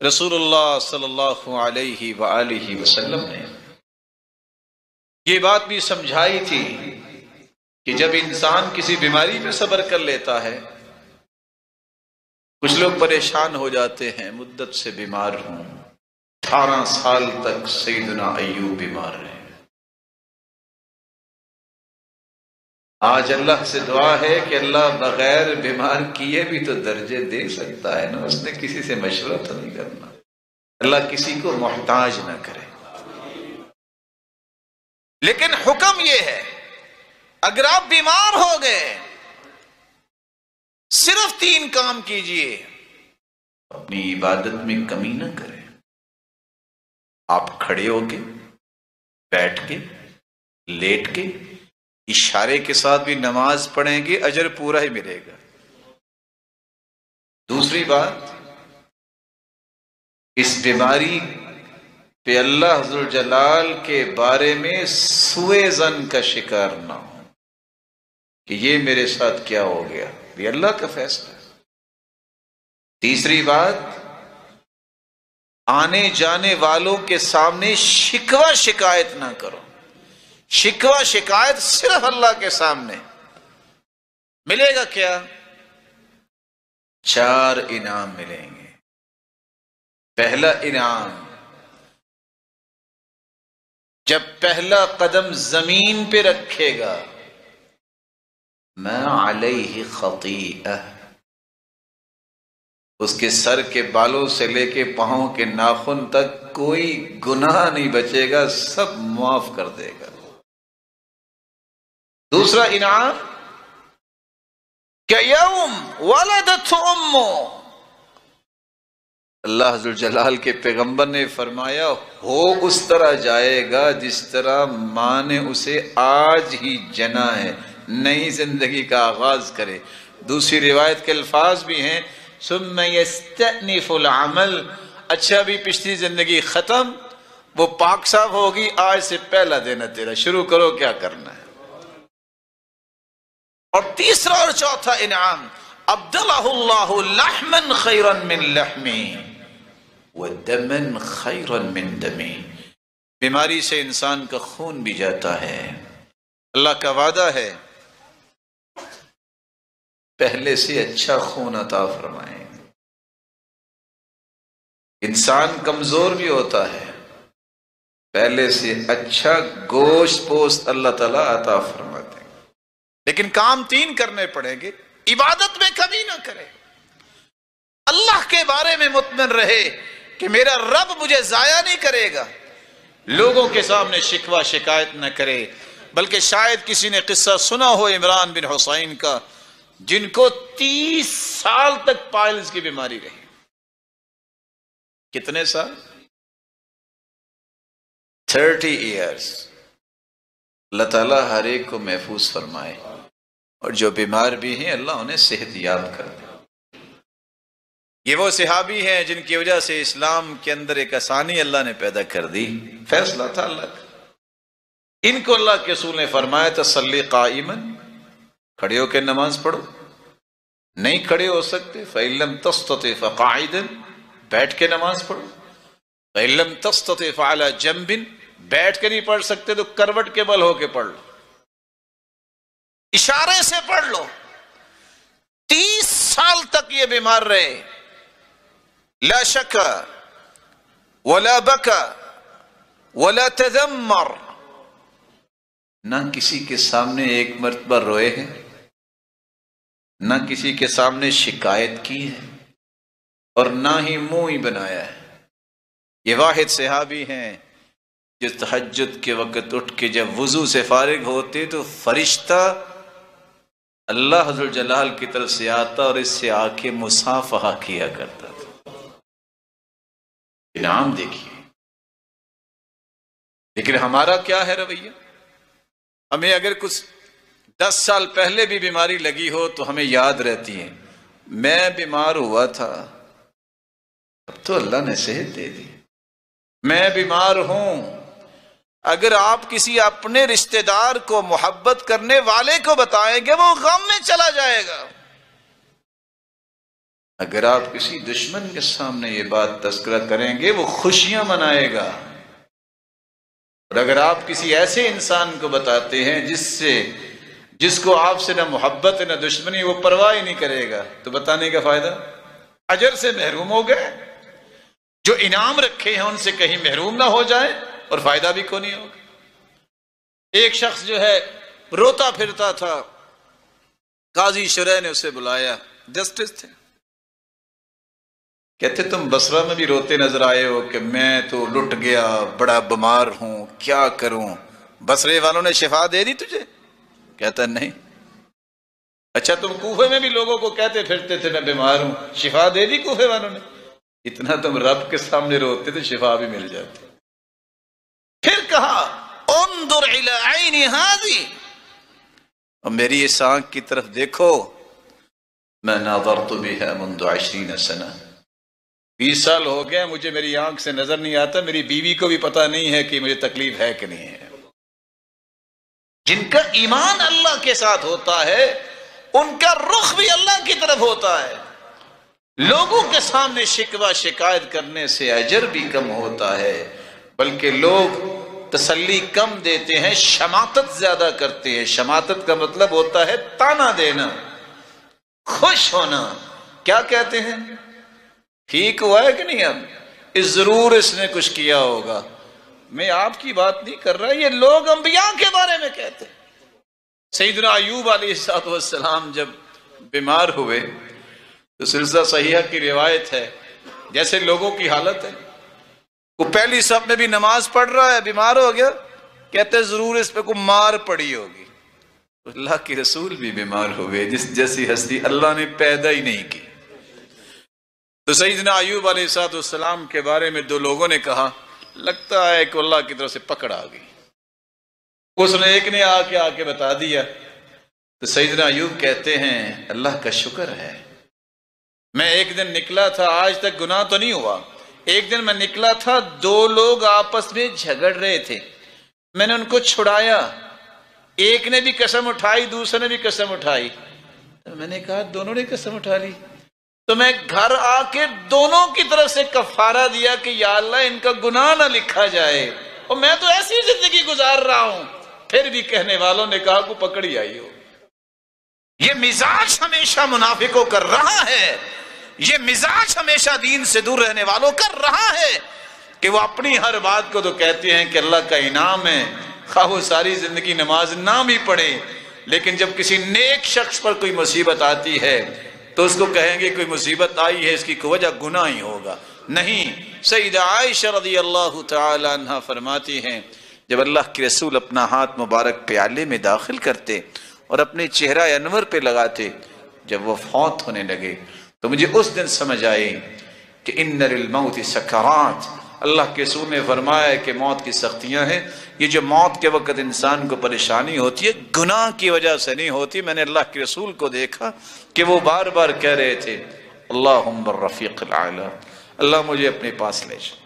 رسول اللہ صلی اللہ علیہ وآلہ وسلم نے یہ بات بھی سمجھائی تھی کہ جب انسان کسی بیماری پہ صبر کر لیتا ہے، کچھ لوگ پریشان ہو جاتے ہیں، مدت سے بیمار ہوں، 18 سال تک سیدنا ایوب بیمار رہے۔ آج اللہ سے دعا ہے کہ اللہ بغیر بیمار کیے بھی تو درجے دے سکتا ہے نا، اس نے کسی سے مشورہ تو نہیں کرنا۔ اللہ کسی کو محتاج نہ کرے، لیکن حکم یہ ہے اگر آپ بیمار ہو گئے صرف 3 کام کیجئے، اپنی عبادت میں کمی نہ کریں۔ آپ کھڑے ہو کے، بیٹھ کے، لیٹ کے، اشارے کے ساتھ بھی نماز پڑھیں گے، اجر پورا ہی ملے گا۔ دوسری بات، اس بیماری پہ اللہ ذوالجلال کے بارے میں سوء ظن کا شکار نہ ہو کہ یہ میرے ساتھ کیا ہو گیا، یہ اللہ کا فیصلہ ہے۔ تیسری بات، آنے جانے والوں کے سامنے شکوہ شکایت نہ کرو۔ شکوہ شکایت صرف اللہ کے سامنے۔ ملے گا کیا؟ 4 انعام ملیں گے۔ پہلا انعام، جب پہلا قدم زمین پہ رکھے گا، ما علیہ خطیئہ، اس کے سر کے بالوں سے لے کے پاؤں کے ناخن تک کوئی گناہ نہیں بچے گا، سب معاف کر دے گا۔ دوسرا انعام، کہ یوم ولدت امہ، اللہ ذوالجلال کے پیغمبر نے فرمایا ہو اس طرح جائے گا جس طرح ماں نے اسے آج ہی جنا ہے، نئی زندگی کا آغاز کرے۔ دوسری روایت کے الفاظ بھی ہیں ثم یستأنف العمل، اچھا بھی پچھلی زندگی ختم، وہ پاک صاف ہوگی، آج سے پہلا دن ہے تیرا، شروع کرو کیا کرنا ہے۔ اور تیسرا اور چوتھا انعام، ابدلہ اللہ لحما خیرا من لحمی ودما خیرا من دمی، بیماری سے انسان کا خون بھی جاتا ہے، اللہ کا وعدہ ہے پہلے سے اچھا خون عطا فرمائیں۔ انسان کمزور بھی ہوتا ہے، پہلے سے اچھا گوشت پوست اللہ تعالیٰ عطا فرماتے ہیں، لیکن کام 3 کرنے پڑیں گے۔ عبادت میں کمی نہ کرے، اللہ کے بارے میں مطمئن رہے کہ میرا رب مجھے ضائع نہیں کرے گا، لوگوں کے سامنے شکوہ شکایت نہ کرے، بلکہ شاید کسی نے قصہ سنا ہو عمران بن حسین کا، جن کو 30 سال تک پائلز کی بیماری رہی۔ کتنے سال؟ 30 ایئرز۔ اللہ تعالیٰ ہر ایک کو محفوظ فرمائے، اور جو بیمار بھی ہیں اللہ انہیں صحت یاب کر دے۔ یہ وہ صحابی ہیں جن کی وجہ سے اسلام کے اندر ایک آسانی اللہ نے پیدا کر دی، فیصلہ تھا اللہ کا۔ ان کو اللہ کے رسول نے فرمایا تصلی قائما، کھڑے ہو کے نماز پڑھو، نہیں کھڑے ہو سکتے فإن لم تستطع فقاعدا، بیٹھ کے نماز پڑھو، فإن لم تستطع فعلى جنب، بیٹھ کے نہیں پڑھ سکتے تو کروٹ کے بل ہو کے پڑھ لو، اشارے سے پڑھ لو۔ 30 سال تک یہ بیمار رہے، لا شکا ولا بکا ولا تذمر، نہ کسی کے سامنے ایک مرتبہ روئے ہیں، نہ کسی کے سامنے شکایت کی ہے، اور نہ ہی منہ ہی بنایا ہے۔ یہ واحد صحابی ہیں جو تہجد کے وقت اٹھ کے جب وضو سے فارغ ہوتے تو فرشتہ اللہ ذوالجلال کی طرف سے آتا اور اس سے آ کے مصافحہ کیا کرتا تھا۔ انعام دیکھیے، لیکن ہمارا کیا ہے رویہ؟ ہمیں اگر کچھ 10 سال پہلے بھی بیماری لگی ہو تو ہمیں یاد رہتی ہے میں بیمار ہوا تھا، اب تو اللہ نے صحت دے دی، میں بیمار ہوں۔ اگر آپ کسی اپنے رشتہ دار کو، محبت کرنے والے کو بتائیں گے وہ غم میں چلا جائے گا۔ اگر آپ کسی دشمن کے سامنے یہ بات تذکرہ کریں گے وہ خوشیاں منائے گا، اور اگر آپ کسی ایسے انسان کو بتاتے ہیں جس کو آپ سے نہ محبت نہ دشمنی، وہ پرواہ ہی نہیں کرے گا، تو بتانے کا فائدہ؟ اجر سے محروم ہو گئے۔ جو انعام رکھے ہیں ان سے کہیں محروم نہ ہو جائے اور فائدہ بھی کو نہیں ہوگا۔ ایک شخص جو ہے روتا پھرتا تھا، قاضی شرح نے اسے بلایا، جسٹس تھے، کہتے تم بصرہ میں بھی روتے نظر آئے ہو کہ میں تو لٹ گیا، بڑا بیمار ہوں، کیا کروں؟ بصرے والوں نے شفا دے دی تجھے؟ کہتا نہیں۔ اچھا تم کوفے میں بھی لوگوں کو کہتے پھرتے تھے میں بیمار ہوں، شفا دے دی کوفے والوں نے؟ اتنا تم رب کے سامنے روتے تو شفا بھی مل جاتی۔ پھر کہا انظر الی عین ہذی، اور میری اس آنکھ کی طرف دیکھو، میں ناظرت بها منذ 20 سنہ، 20 سال ہو گئے مجھے میری آنکھ سے نظر نہیں آتا، میری بیوی کو بھی پتہ نہیں ہے کہ مجھے تکلیف ہے کہ نہیں ہے۔ جن کا ایمان اللہ کے ساتھ ہوتا ہے ان کا رخ بھی اللہ کی طرف ہوتا ہے۔ لوگوں کے سامنے شکوہ شکایت کرنے سے اجر بھی کم ہوتا ہے، بلکہ لوگ تسلی کم دیتے ہیں، شماتت زیادہ کرتے ہیں۔ شماتت کا مطلب ہوتا ہے تانا دینا، خوش ہونا۔ کیا کہتے ہیں؟ ٹھیک ہوا ہے کہ نہیں؟ اب ضرور اس نے کچھ کیا ہوگا۔ میں آپ کی بات نہیں کر رہا، یہ لوگ انبیاء کے بارے میں کہتے ہیں۔ سیدنا ایوب علیہ السلام جب بیمار ہوئے تو سلسلہ صحیحہ کی روایت ہے، جیسے لوگوں کی حالت ہے، وہ پہلی صف میں بھی نماز پڑھ رہا ہے، بیمار ہو گیا، کہتے ضرور اس پہ کوئی مار پڑی ہوگی۔ اللہ کے رسول بھی بیمار ہوئے، جس جیسی ہستی اللہ نے پیدا ہی نہیں کی۔ تو سیدنا ایوب علیہ السلام کے بارے میں دو لوگوں نے کہا لگتا ہے کہ اللہ کی طرف سے پکڑ آ گئی۔ اس نے ایک نے آ کے بتا دیا، تو سیدنا ایوب کہتے ہیں اللہ کا شکر ہے، میں ایک دن نکلا تھا، آج تک گناہ تو نہیں ہوا، ایک دن میں نکلا تھا، دو لوگ آپس میں جھگڑ رہے تھے، میں نے ان کو چھڑایا، ایک نے بھی قسم اٹھائی، دوسرے نے بھی قسم اٹھائی، تو میں نے کہا دونوں نے قسم اٹھا لی، تو میں گھر آ کے دونوں کی طرف سے کفارہ دیا کہ یا اللہ ان کا گناہ نہ لکھا جائے، اور میں تو ایسی زندگی گزار رہا ہوں۔ پھر بھی کہنے والوں نے کہا کو پکڑی آئی ہو۔ یہ مزاج ہمیشہ منافقوں کر رہا ہے، یہ مزاج ہمیشہ دین سے دور رہنے والوں کر رہا ہے کہ وہ اپنی ہر بات کو تو کہتے ہیں کہ اللہ کا انعام ہے، خواہ وہ ساری زندگی نماز نہ بھی پڑھے، لیکن جب کسی نیک شخص پر کوئی مصیبت آتی ہے تو اس کو کہیں گے کوئی مصیبت آئی ہے، اس کی کوئی وجہ گناہ ہی ہوگا۔ نہیں، سیدہ عائشہ رضی اللہ تعالی عنہ فرماتی ہیں جب اللہ کے رسول اپنا ہاتھ مبارک پیالے میں داخل کرتے اور اپنے چہرہ انور پہ لگاتے، جب وہ فوت ہونے لگے تو مجھے اس دن سمجھ آئی کہ ان للموت سکرات، اللہ کے رسول نے فرمایا کہ موت کی سختیاں ہیں، یہ جو موت کے وقت انسان کو پریشانی ہوتی ہے گناہ کی وجہ سے نہیں ہوتی۔ میں نے اللہ کے رسول کو دیکھا کہ وہ بار بار کہہ رہے تھے اللہم الرفیق الاعلی، اللہ مجھے اپنے پاس لے جا۔